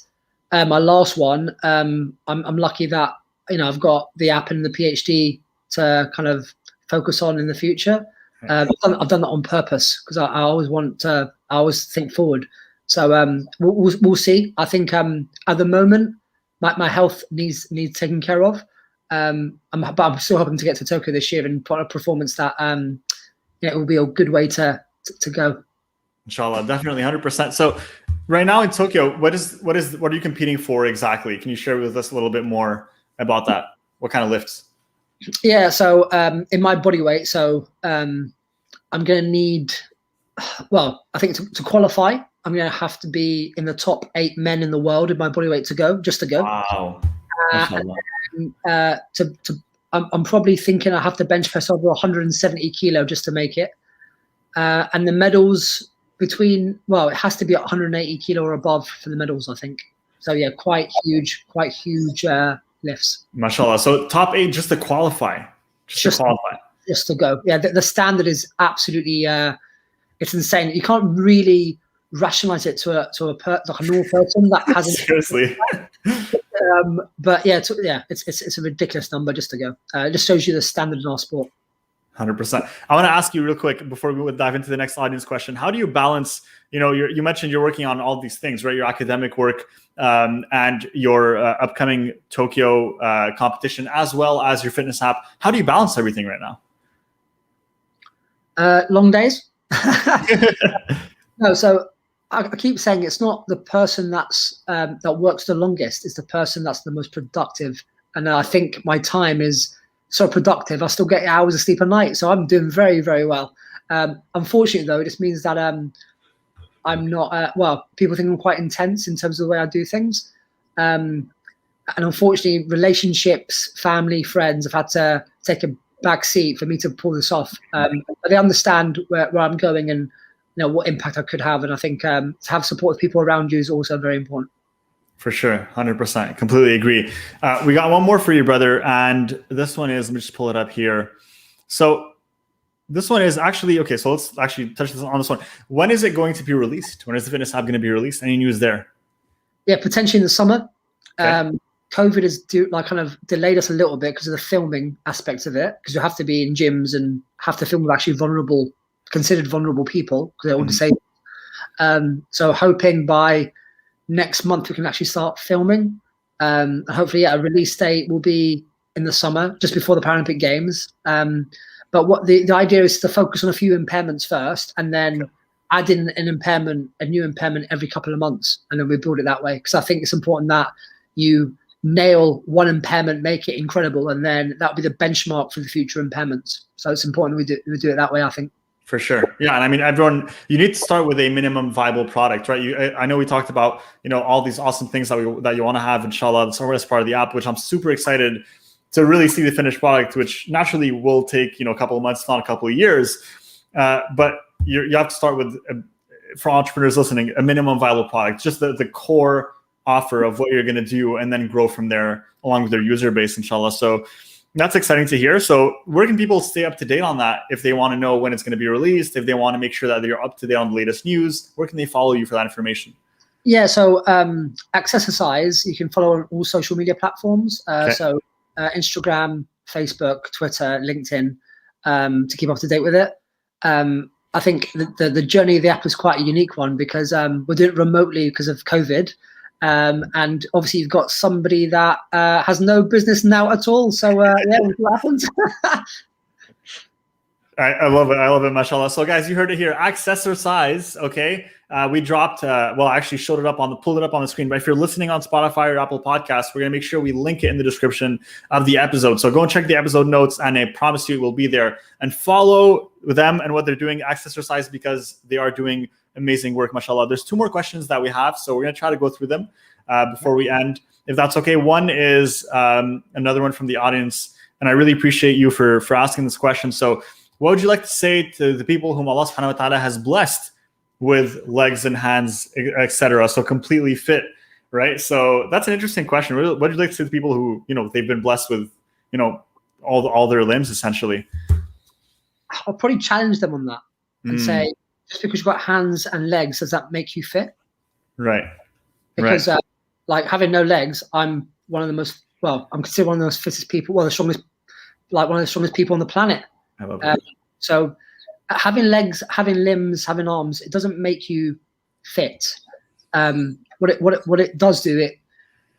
Speaker 2: my last one, I'm lucky that I've got the app and the PhD to kind of focus on in the future. I've done that on purpose, because I always think forward. So we'll see. I think at the moment my health needs taken care of. But I'm still hoping to get to Tokyo this year and put on a performance that it will be a good way to go.
Speaker 1: Inshallah, definitely 100%. So right now in Tokyo, what are you competing for exactly? Can you share with us a little bit more about that? What kind of lifts?
Speaker 2: Yeah, so in my body weight, so I'm going to need, I think to qualify, I'm going to have to be in the top 8 men in the world in my body weight to go.
Speaker 1: Wow.
Speaker 2: I'm probably thinking I have to bench press over 170 kilo just to make it. And the medals it has to be 180 kilo or above for the medals, I think. So yeah, quite huge lifts.
Speaker 1: MashaAllah. So top 8 just to qualify. Just
Speaker 2: to go. Yeah, the standard is absolutely it's insane. You can't really rationalize it to a normal person that hasn't.
Speaker 1: Seriously.
Speaker 2: But it's a ridiculous number just to go. It just shows you the standard in our sport.
Speaker 1: 100%. I want to ask you real quick before we dive into the next audience question. How do you balance, you mentioned you're working on all these things, right? Your academic work and your upcoming Tokyo competition, as well as your fitness app. How do you balance everything right now?
Speaker 2: Long days. No, so I keep saying it's not the person that works the longest, it's the person that's the most productive And I think my time is so productive. I still get hours of sleep a night. So I'm doing very, very well. Unfortunately, though, it just means that I'm not, people think I'm quite intense in terms of the way I do things. And unfortunately, relationships, family, friends have had to take a back seat for me to pull this off. But they understand where I'm going and what impact I could have. And I think to have supportive people around you is also very important.
Speaker 1: For sure, 100%. Completely agree. We got one more for you, brother. And this one is, let me just pull it up here. So this one is actually, okay, so let's actually touch on this one. When is it going to be released? When is the fitness app going to be released? Any news there?
Speaker 2: Yeah, potentially in the summer.
Speaker 1: Okay.
Speaker 2: COVID has kind of delayed us a little bit because of the filming aspects of it, because you have to be in gyms and have to film with actually considered vulnerable people because they're all disabled. So hoping by next month we can actually start filming. And hopefully, a release date will be in the summer, just before the Paralympic Games. But what the idea is to focus on a few impairments first, and then add in a new impairment every couple of months, and then we build it that way. Because I think it's important that you nail one impairment, make it incredible, and then that'll be the benchmark for the future impairments. So it's important we do it that way, I think.
Speaker 1: For sure. Yeah. And I mean, everyone, you need to start with a minimum viable product, right? I know we talked about, all these awesome things that you want to have, inshallah, the software as part of the app, which I'm super excited to really see the finished product, which naturally will take, a couple of months, not a couple of years. But you have to start with, for entrepreneurs listening, a minimum viable product, just the core offer of what you're going to do, and then grow from there along with their user base, inshallah. So that's exciting to hear. So where can people stay up to date on that if they want to know when it's going to be released, if they want to make sure that they're up to date on the latest news? Where can they follow you for that information?
Speaker 2: Yeah, so Accessorize, you can follow on all social media platforms.
Speaker 1: Okay.
Speaker 2: So Instagram, Facebook, Twitter, LinkedIn, to keep up to date with it. I think the journey of the app is quite a unique one because we're doing it remotely because of COVID. And obviously you've got somebody that has no business now at all. So yeah, what happens?
Speaker 1: I love it, mashallah. So guys, you heard it here. Accessorize, okay? We dropped, actually pulled it up on the screen. But if you're listening on Spotify or Apple Podcasts, we're going to make sure we link it in the description of the episode. So go and check the episode notes, and I promise you it will be there. And follow them and what they're doing, Accessorize, because they are doing amazing work, mashallah. There's 2 more questions that we have, so we're going to try to go through them before we end, if that's okay. One is another one from the audience, and I really appreciate you for asking this question. So what would you like to say to the people whom Allah subhanahu wa ta'ala has blessed with legs and hands, etc., so completely fit, right? So that's an interesting question. What would you like to say to people who, they've been blessed with, all their limbs, essentially?
Speaker 2: I'll probably challenge them on that and say, just because you've got hands and legs, does that make you fit?
Speaker 1: Right.
Speaker 2: Because like having no legs, I'm one of the most, I'm considered one of the most fittest people, one of the strongest people on the planet.
Speaker 1: I love that.
Speaker 2: So having legs, having limbs, having arms, it doesn't make you fit. What it does do, it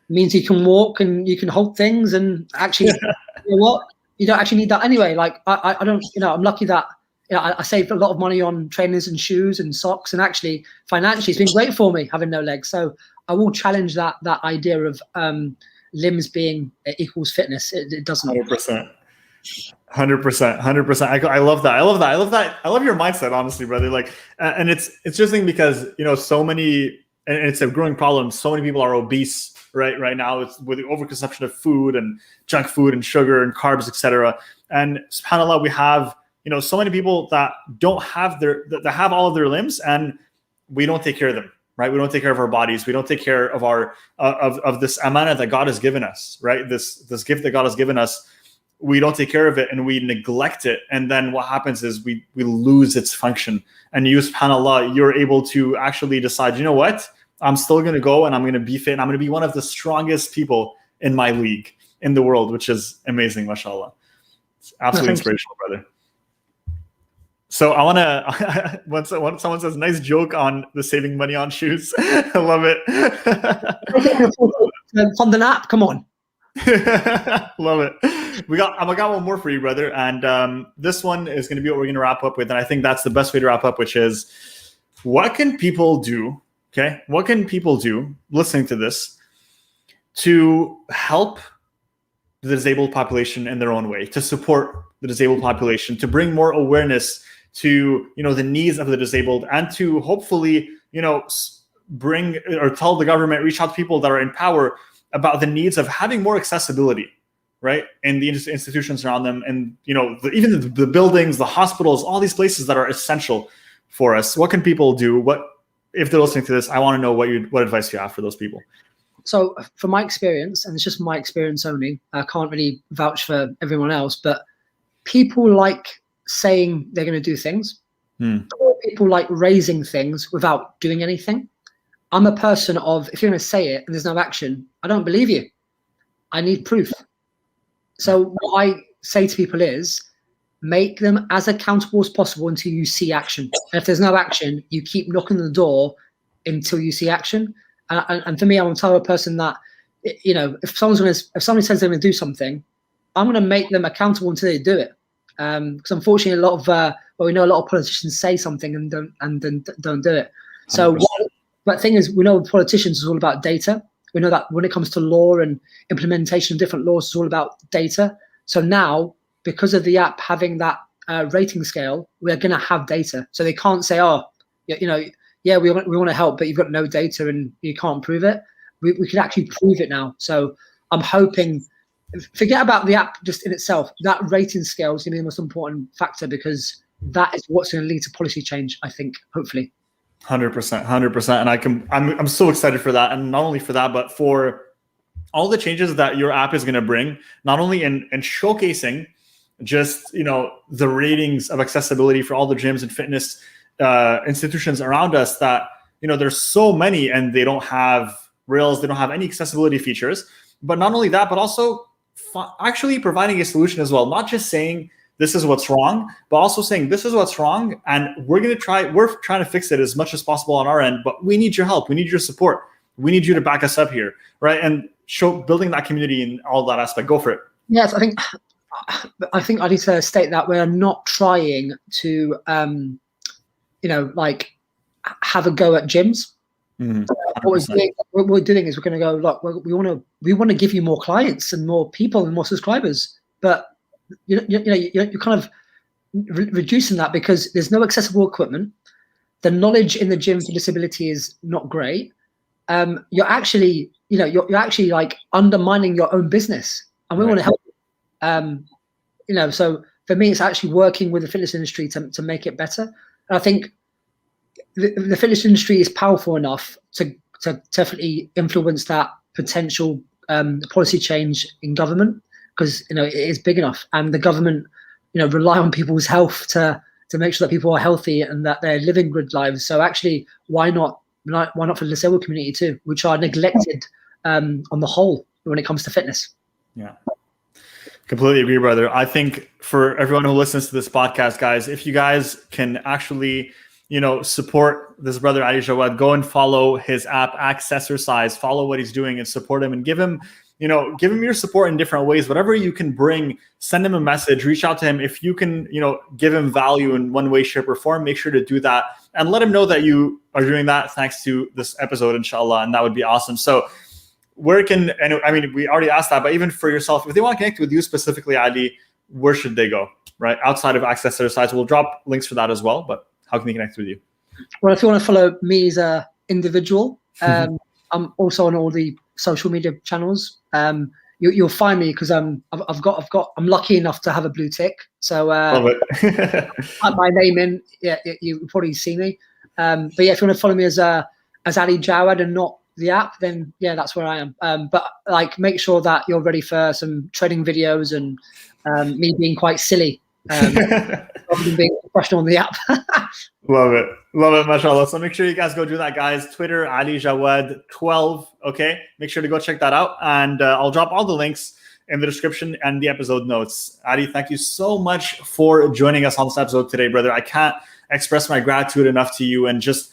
Speaker 2: means you can walk and you can hold things, and actually, you know what? You don't actually need that anyway. Like I don't, I'm lucky that I saved a lot of money on trainers and shoes and socks, and actually financially it's been great for me having no legs. So I will challenge that idea of limbs being equals fitness. It doesn't.
Speaker 1: 100%. 100%. I love that. I love your mindset, honestly, brother. Like, and it's interesting because, so many, and it's a growing problem. So many people are obese right now. It's with the overconsumption of food and junk food and sugar and carbs, etc. And subhanAllah, we have, so many people that don't have that have all of their limbs, and we don't take care of them, right? We don't take care of our bodies. We don't take care of our, of this amana that God has given us, right? This gift that God has given us. We don't take care of it, and we neglect it. And then what happens is we lose its function. And you, subhanAllah, you're able to actually decide, you know what? I'm still going to go and I'm going to be fit. And I'm going to be one of the strongest people in my league in the world, which is amazing, mashallah. It's absolutely inspirational, brother. So I want to, when someone says nice joke on the saving money on shoes, I love it.
Speaker 2: From the app, come on.
Speaker 1: Love it. I got one more for you, brother. And this one is going to be what we're going to wrap up with. And I think that's the best way to wrap up, which is, what can people do? Okay. What can people do listening to this to help the disabled population in their own way, to support the disabled population, to bring more awareness to, the needs of the disabled, and to hopefully, bring or tell the government, reach out to people that are in power about the needs of having more accessibility, right? And the institutions around them, and, even the buildings, the hospitals, all these places that are essential for us. What can people do? If they're listening to this, I want to know what advice you have for those people.
Speaker 2: So from my experience, and it's just my experience only, I can't really vouch for everyone else, but people like saying they're going to do things. Or people like raising things without doing anything. I'm a person of, if you're going to say it and there's no action, I don't believe you. I need proof. So what I say to people is, make them as accountable as possible until you see action. And if there's no action, you keep knocking on the door until you see action. And for me, I'm the type of person that, if somebody says they're going to do something, I'm going to make them accountable until they do it. Because unfortunately, we know a lot of politicians say something and don't do it. So, but the thing is, we know politicians is all about data. We know that when it comes to law and implementation of different laws, it's all about data. So now, because of the app having that rating scale, we're going to have data. So they can't say, we want to help, but you've got no data and you can't prove it. We can actually prove it now. So I'm hoping, forget about the app just in itself. That rating scale is going to be the most important factor, because that is what's going to lead to policy change, I think, hopefully.
Speaker 1: 100%. And I'm so excited for that. And not only for that, but for all the changes that your app is going to bring, not only in showcasing just, the ratings of accessibility for all the gyms and fitness institutions around us that, there's so many and they don't have rails, they don't have any accessibility features. But not only that, but also actually providing a solution as well. Not just saying this is what's wrong, but also saying this is what's wrong, and we're trying to fix it as much as possible on our end, but we need your help. We need your support. We need you to back us up here, right? And building that community and all that aspect. Go for it.
Speaker 2: Yes, I think I need to state that we're not trying to, have a go at gyms. What we're doing is we're going to go, look, we want to give you more clients and more people and more subscribers, but you're kind of reducing that because there's no accessible equipment. The knowledge in the gym for disability is not great. You're actually like undermining your own business, and we want to help. So for me, it's actually working with the fitness industry to make it better. And I think the fitness industry is powerful enough to definitely influence that potential policy change in government, because it is big enough, and the government rely on people's health to make sure that people are healthy and that they're living good lives. So actually, why not for the disabled community too, which are neglected on the whole when it comes to fitness?
Speaker 1: Yeah, completely agree, brother. I think for everyone who listens to this podcast, guys, if you guys can actually support this brother Ali Jawad, go and follow his app, Accessorcise, follow what he's doing and support him, and give him your support in different ways. Whatever you can bring, send him a message, reach out to him. If you can, give him value in one way, shape, or form, make sure to do that and let him know that you are doing that thanks to this episode, inshallah, and that would be awesome. So we already asked that, but even for yourself, if they want to connect with you specifically, Ali, where should they go, right? Outside of Accessorcise, we'll drop links for that as well, but how can they connect with you?
Speaker 2: Well, if you want to follow me as an individual, I'm also on all the social media channels. You'll find me because I'm lucky enough to have a blue tick. So
Speaker 1: love it.
Speaker 2: type my name in, you probably see me. But yeah, if you want to follow me as Ali Jawad and not the app, then yeah, that's where I am. But make sure that you're ready for some training videos and me being quite silly. Being professional on the app.
Speaker 1: Love it, mashallah. So make sure you guys go do that, guys. Twitter, Ali Jawad 12. Okay, make sure to go check that out, and I'll drop all the links in the description and the episode notes. Ali, thank you so much for joining us on this episode today, brother. I can't express my gratitude enough to you, and just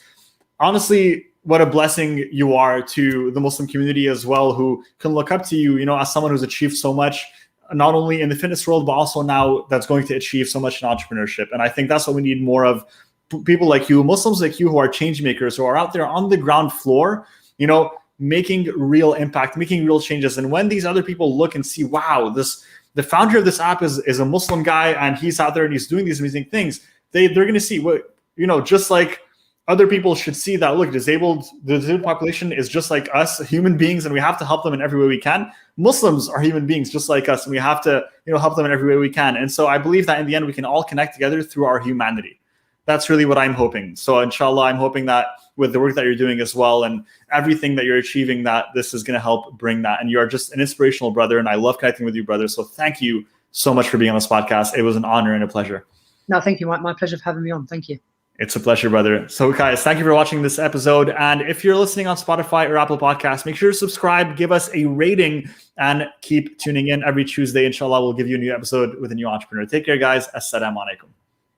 Speaker 1: honestly, what a blessing you are to the Muslim community as well, who can look up to you, as someone who's achieved so much, not only in the fitness world, but also now that's going to achieve so much in entrepreneurship. And I think that's what we need more of, people like you, Muslims like you, who are change makers, who are out there on the ground floor, making real impact, making real changes. And when these other people look and see, wow, the founder of this app is a Muslim guy and he's out there and he's doing these amazing things, they're going to see what, just like other people should see that, look, the disabled population is just like us, human beings, and we have to help them in every way we can. Muslims are human beings just like us, and we have to, help them in every way we can. And so I believe that in the end, we can all connect together through our humanity. That's really what I'm hoping. So inshallah, I'm hoping that with the work that you're doing as well and everything that you're achieving, that this is going to help bring that. And you are just an inspirational brother, and I love connecting with you, brother. So thank you so much for being on this podcast. It was an honor and a pleasure.
Speaker 2: No, thank you. My pleasure for having me on. Thank you.
Speaker 1: It's a pleasure, brother. So guys, thank you for watching this episode. And if you're listening on Spotify or Apple Podcasts, make sure to subscribe, give us a rating, and keep tuning in every Tuesday. Inshallah, we'll give you a new episode with a new entrepreneur. Take care, guys. Assalamu alaikum.